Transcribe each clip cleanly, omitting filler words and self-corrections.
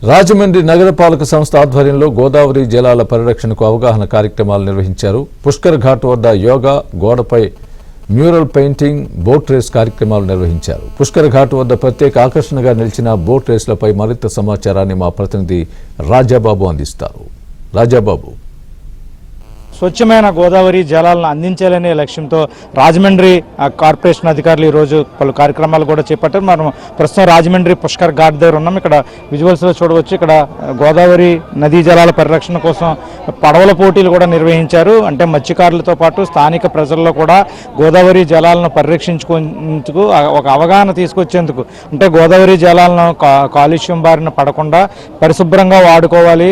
రాజమండ్రి నగరపాలక సంస్థ ఆధ్వర్యంలో గోదావరి జలాల పరిరక్షణకు అవగాహన కార్యక్రమాలు నిర్వహించారు. పుష్కర్ ఘాట్ వద్ద యోగా, గోడపై మ్యూరల్ పెయింటింగ్, బోట్ రేస్ కార్యక్రమాలు నిర్వహించారు. పుష్కర్ ఘాట్ వద్ద ప్రత్యేక ఆకర్షణగా నిలిచిన బోట్ రేస్లపై మరింత సమాచారాన్ని మా ప్రతినిధి రాజాబాబు అందిస్తారు. రాజాబాబు. స్వచ్ఛమైన గోదావరి జలాలను అందించాలనే లక్ష్యంతో రాజమండ్రి కార్పొరేషన్ అధికారులు ఈరోజు పలు కార్యక్రమాలు కూడా చేపట్టారు. మనం ప్రస్తుతం రాజమండ్రి పుష్కర్ ఘాట్ దగ్గర ఉన్నాం. ఇక్కడ విజువల్స్లో చూడవచ్చు. ఇక్కడ గోదావరి నదీ జలాల పరిరక్షణ కోసం పడవల పోటీలు కూడా నిర్వహించారు. అంటే మత్స్యకారులతో పాటు స్థానిక ప్రజల్లో కూడా గోదావరి జలాలను పరిరక్షించుకునేందుకు ఒక అవగాహన తీసుకొచ్చేందుకు, అంటే గోదావరి జలాలను కాలుష్యం బారిన పడకుండా పరిశుభ్రంగా వాడుకోవాలి,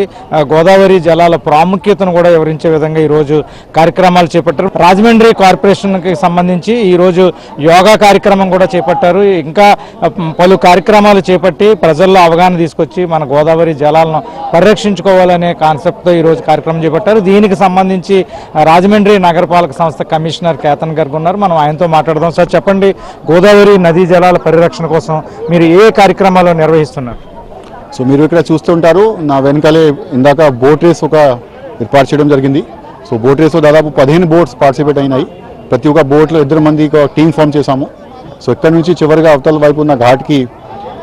గోదావరి జలాల ప్రాముఖ్యతను కూడా వివరించే విధంగా రోజు కార్యక్రమాలు చేపట్టారు. రాజమండ్రి కార్పొరేషన్ కి సంబంధించి ఈ రోజు యోగా కార్యక్రమం కూడా చేపట్టారు. ఇంకా పలు కార్యక్రమాలు చేపట్టి ప్రజల్లో అవగాహన తీసుకొచ్చి మన గోదావరి జలాలను పరిరక్షించుకోవాలనే కాన్సెప్ట్ తో ఈ రోజు కార్యక్రమం చేపట్టారు. దీనికి సంబంధించి రాజమండ్రి నగరపాలక సంస్థ కమిషనర్ కేతన్ గారు ఉన్నారు. మనం ఆయనతో మాట్లాడదాం. సార్ చెప్పండి, గోదావరి నదీ జలాల పరిరక్షణ కోసం మీరు ఏ కార్యక్రమాలు నిర్వహిస్తున్నారు? సో మీరు ఇక్కడ చూస్తుంటారు, నా వెనకాలే ఇందాక బోట్ రేస్ ఒక ఏర్పాటు చేయడం జరిగింది. సో బోట్ రేస్లో దాదాపు 15 బోట్స్ పార్టిసిపేట్ అయినాయి. ప్రతి ఒక్క బోట్లో 2 మంది టీం ఫామ్ చేశాము. సో ఇక్కడ నుంచి చివరిగా అవతల వైపు ఉన్న ఘాట్కి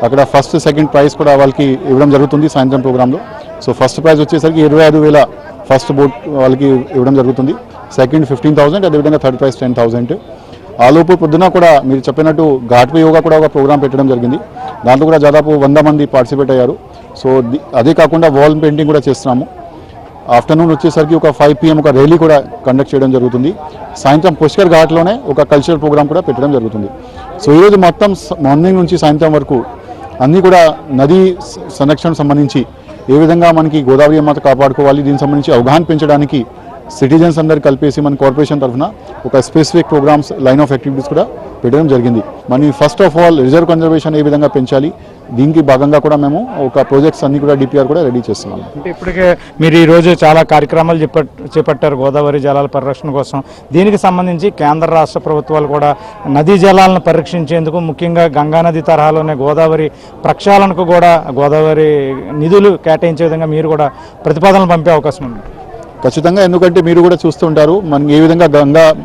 అక్కడ ఫస్ట్, సెకండ్ ప్రైజ్ కూడా వాళ్ళకి ఇవ్వడం జరుగుతుంది సాయంత్రం ప్రోగ్రాంలో. సో ఫస్ట్ ప్రైజ్ వచ్చేసరికి 25,000 ఫస్ట్ బోట్ వాళ్ళకి ఇవ్వడం జరుగుతుంది. సెకండ్ 15,000, అదేవిధంగా థర్డ్ ప్రైజ్ 10,000. ఆలోపు పొద్దున కూడా మీరు చెప్పినట్టు ఘాట్పై యోగా కూడా ఒక ప్రోగ్రామ్ పెట్టడం జరిగింది. దాంట్లో కూడా దాదాపు 100 మంది పార్టిసిపేట్ అయ్యారు. సో అదే కాకుండా వాల్ పెయింటింగ్ కూడా చేస్తున్నాము. ఆఫ్టర్నూన్ వచ్చేసరికి ఒక 5 PM ఒక ర్యాలీ కూడా కండక్ట్ చేయడం జరుగుతుంది. సాయంత్రం పుష్కర్ ఘాట్లోనే ఒక కల్చరల్ ప్రోగ్రామ్ కూడా పెట్టడం జరుగుతుంది. సో ఈరోజు మొత్తం మార్నింగ్ నుంచి సాయంత్రం వరకు అన్నీ కూడా నదీ సంరక్షణ సంబంధించి ఏ విధంగా మనకి గోదావరి మాత కాపాడుకోవాలి, దీనికి సంబంధించి అవగాహన పెంచడానికి సిటిజన్స్ అందరు కలిపేసి మన కార్పొరేషన్ తరఫున ఒక specific programs, line of activities కూడా పెట్టడం జరిగింది. మన first of all reserve conservation ఏ విధంగా పెంచాలి, దీనికి భాగంగా కూడా మేము ఒక ప్రాజెక్ట్స్ అన్ని కూడా డిపిఆర్ కూడా రెడీ చేస్తున్నాము. అంటే ఇప్పటికే మీరు ఈరోజు చాలా కార్యక్రమాలు చేపట్టారు గోదావరి జలాల పరిరక్షణ కోసం. దీనికి సంబంధించి కేంద్ర రాష్ట్ర ప్రభుత్వాలు కూడా నదీ జలాలను పరిరక్షించేందుకు, ముఖ్యంగా గంగానది తరహాలోనే గోదావరి ప్రక్షాళనకు కూడా గోదావరి నిధులు కేటాయించే విధంగా మీరు కూడా ప్రతిపాదనలు పంపే అవకాశం ఉంది. ఖచ్చితంగా, ఎందుకంటే మీరు కూడా చూస్తుంటారు మనం ఏ విధంగా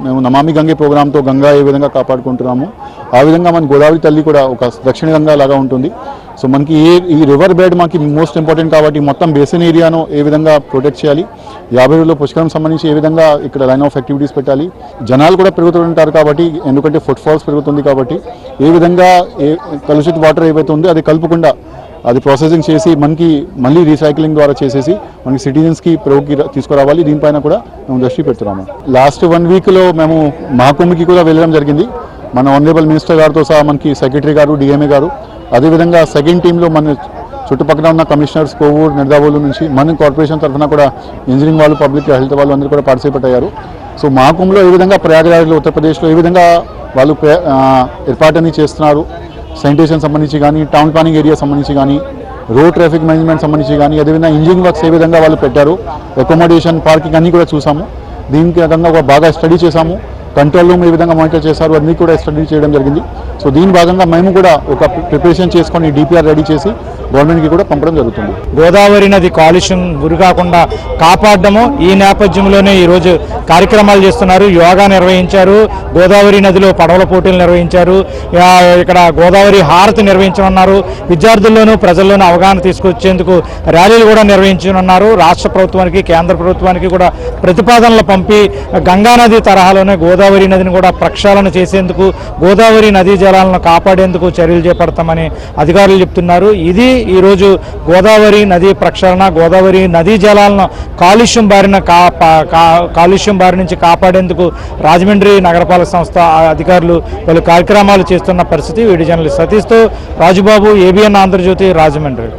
మేము నమామి గంగే ప్రోగ్రాంతో గంగా ఏ విధంగా కాపాడుకుంటున్నాము, ఆ విధంగా మన గోదావరి తల్లి కూడా ఒక దక్షిణ గంగా లాగా ఉంటుంది. సో మనకి ఈ రివర్ బెడ్ మనకి మోస్ట్ ఇంపార్టెంట్ కాబట్టి మొత్తం బేసిన్ ఏరియాను ఏ విధంగా ప్రొటెక్ట్ చేయాలి, 50 రోజుల్లో పుష్కరం సంబంధించి ఏ విధంగా ఇక్కడ లైన్ ఆఫ్ యాక్టివిటీస్ పెట్టాలి, జనాలు కూడా పెరుగుతుంటారు కాబట్టి, ఎందుకంటే ఫుట్ ఫాల్స్ పెరుగుతుంది కాబట్టి ఏ విధంగా కలుషిత వాటర్ ఏవైతే ఉందో అది కలుపుకుండా అది ప్రాసెసింగ్ చేసి మనకి మళ్ళీ రీసైక్లింగ్ ద్వారా చేసేసి మనకి సిటిజన్స్కి ప్రోగ్కి తీసుకురావాలి. దీనిపైన కూడా మేము దృష్టి పెడుతున్నాము. లాస్ట్ 1 వీక్లో మేము మహాకుంభకి కూడా వెళ్ళడం జరిగింది. మన ఆనరబుల్ మినిస్టర్ గారితో సహా మనకి సెక్రటరీ గారు, డిఎంఏ గారు, అదేవిధంగా సెకండ్ టీంలో మన చుట్టుపక్కల ఉన్న కమిషనర్స్, కోవూరు, నిడదవోలు నుంచి మన కార్పొరేషన్ తరఫున కూడా ఇంజనీరింగ్ వాళ్ళు, పబ్లిక్ హెల్త్ వాళ్ళు అందరూ కూడా పార్టిసిపేట్ అయ్యారు. సో మహాకుంభలో ఏ విధంగా ప్రయాగరాజ్లో, ఉత్తరప్రదేశ్లో ఏ విధంగా వాళ్ళు ఏర్పాటుని చేస్తున్నారు, శానిటేషన్ సంబంధించి కానీ, టౌన్ ప్లానింగ్ ఏరియా సంబంధించి కానీ, రోడ్ ట్రాఫిక్ మేనేజ్మెంట్ సంబంధించి కానీ, అదేవిధంగా ఇంజనీరింగ్ వర్క్స్ ఏ విధంగా వాళ్ళు పెట్టారు, అకామిడేషన్, పార్కింగ్ అన్నీ కూడా చూసాము. దీనికి విధంగా ఒక బాగా స్టడీ చేశాము. కంట్రోల్ రూమ్ ఏ విధంగా మానిటర్ చేశారు అన్నీ కూడా స్టడీ చేయడం జరిగింది. సో దీని భాగంగా మేము కూడా ఒక ప్రిపరేషన్ చేసుకొని డిపిఆర్ రెడీ చేసి గవర్నమెంట్కి కూడా పంపడం జరుగుతుంది. గోదావరి నది కాలుష్యం గురి కాకుండా కాపాడము, ఈ నేపథ్యంలోనే ఈరోజు కార్యక్రమాలు చేస్తున్నారు. యోగా నిర్వహించారు, గోదావరి నదిలో పడవల పోటీలు నిర్వహించారు, ఇక్కడ గోదావరి హారతి నిర్వహించనున్నారు. విద్యార్థుల్లోనూ ప్రజల్లోనూ అవగాహన తీసుకొచ్చేందుకు ర్యాలీలు కూడా నిర్వహించనున్నారు. రాష్ట్ర ప్రభుత్వానికి, కేంద్ర ప్రభుత్వానికి కూడా ప్రతిపాదనలు పంపి గంగానది తరహాలోనే గోదావరి నదిని కూడా ప్రక్షాళన చేసేందుకు, గోదావరి నదీ జలాలను కాపాడేందుకు చర్యలు చేపడతామని అధికారులు చెప్తున్నారు. ఇది ఈరోజు గోదావరి నదీ ప్రక్షాళన, గోదావరి నదీ జలాలను కాలుష్యం బారి నుంచి కాపాడేందుకు రాజమండ్రి నగరపాలక సంస్థ అధికారులు పలు కార్యక్రమాలు చేస్తున్న పరిస్థితి. వీడియో జర్నలిస్ట్ సతీష్తో రాజుబాబు, ABN ఆంధ్రజ్యోతి, రాజమండ్రి.